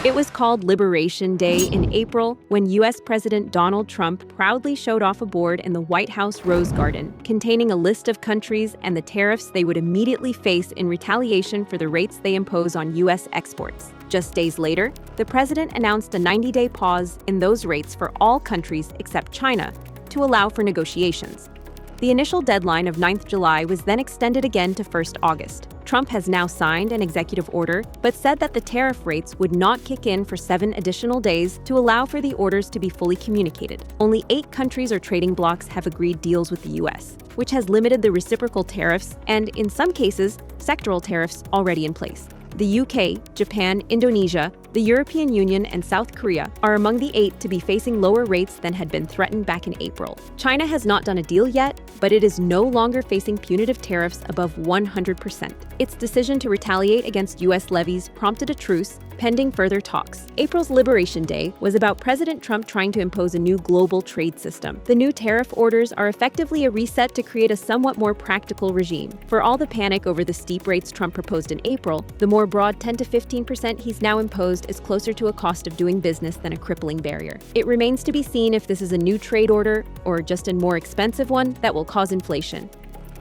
It was called Liberation Day in April when U.S. President Donald Trump proudly showed off a board in the White House Rose Garden containing a list of countries and the tariffs they would immediately face in retaliation for the rates they impose on U.S. exports. Just days later, the president announced a 90-day pause in those rates for all countries except China to allow for negotiations. The initial deadline of 9th July was then extended again to 1st August. Trump has now signed an executive order, but said that the tariff rates would not kick in for 7 additional days to allow for the orders to be fully communicated. Only 8 countries or trading blocs have agreed deals with the U.S., which has limited the reciprocal tariffs and, in some cases, sectoral tariffs already in place. The UK, Japan, Indonesia, the European Union, and South Korea are among the 8 to be facing lower rates than had been threatened back in April. China has not done a deal yet, but it is no longer facing punitive tariffs above 100%. Its decision to retaliate against U.S. levies prompted a truce, pending further talks. April's Liberation Day was about President Trump trying to impose a new global trade system. The new tariff orders are effectively a reset to create a somewhat more practical regime. For all the panic over the steep rates Trump proposed in April, the more broad 10 to 15% he's now imposed is closer to a cost of doing business than a crippling barrier. It remains to be seen if this is a new trade order or just a more expensive one that will cause inflation.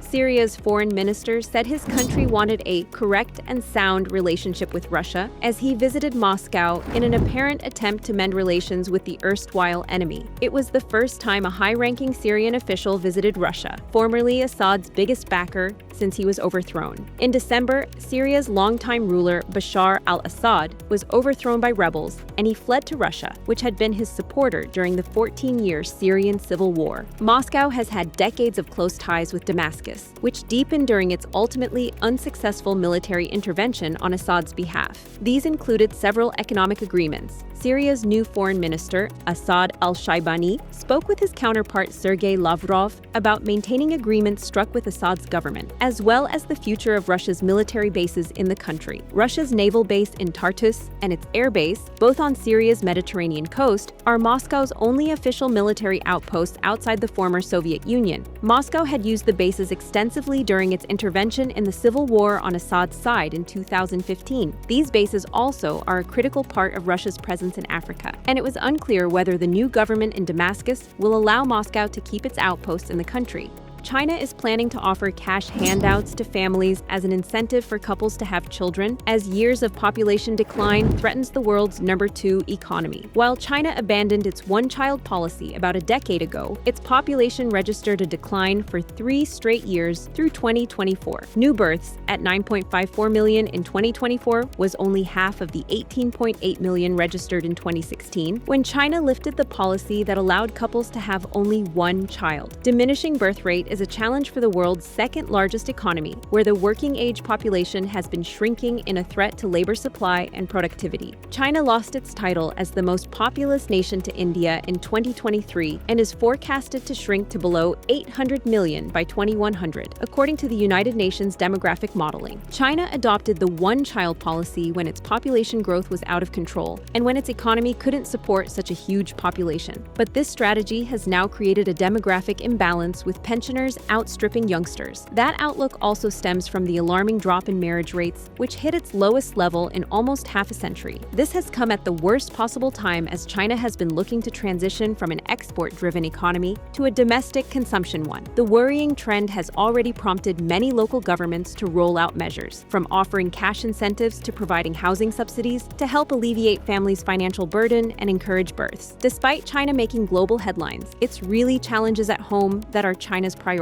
Syria's foreign minister said his country wanted a correct and sound relationship with Russia as he visited Moscow in an apparent attempt to mend relations with the erstwhile enemy. It was the first time a high-ranking Syrian official visited Russia, formerly Assad's biggest backer since he was overthrown. In December, Syria's longtime ruler Bashar al-Assad was overthrown by rebels, and he fled to Russia, which had been his supporter during the 14-year Syrian civil war. Moscow has had decades of close ties with Damascus, which deepened during its ultimately unsuccessful military intervention on Assad's behalf. These included several economic agreements. Syria's new foreign minister, Assad al-Shaibani, spoke with his counterpart Sergei Lavrov about maintaining agreements struck with Assad's government, as well as the future of Russia's military bases in the country. Russia's naval base in Tartus and its air base, both on Syria's Mediterranean coast, are Moscow's only official military outposts outside the former Soviet Union. Moscow had used the bases extensively during its intervention in the civil war on Assad's side in 2015. These bases also are a critical part of Russia's presence in Africa, and it was unclear whether the new government in Damascus will allow Moscow to keep its outposts in the country. China is planning to offer cash handouts to families as an incentive for couples to have children, as years of population decline threatens the world's number 2 economy. While China abandoned its one-child policy about a decade ago, its population registered a decline for 3 straight years through 2024. New births, at 9.54 million in 2024, was only half of the 18.8 million registered in 2016, when China lifted the policy that allowed couples to have only one child. Diminishing birth rate is a challenge for the world's second-largest economy, where the working-age population has been shrinking in a threat to labor supply and productivity. China lost its title as the most populous nation to India in 2023 and is forecasted to shrink to below 800 million by 2100, according to the United Nations demographic modeling. China adopted the one-child policy when its population growth was out of control and when its economy couldn't support such a huge population. But this strategy has now created a demographic imbalance with pensioners outstripping youngsters. That outlook also stems from the alarming drop in marriage rates, which hit its lowest level in almost half a century. This has come at the worst possible time as China has been looking to transition from an export-driven economy to a domestic consumption one. The worrying trend has already prompted many local governments to roll out measures, from offering cash incentives to providing housing subsidies to help alleviate families' financial burden and encourage births. Despite China making global headlines, it's really challenges at home that are China's priorities.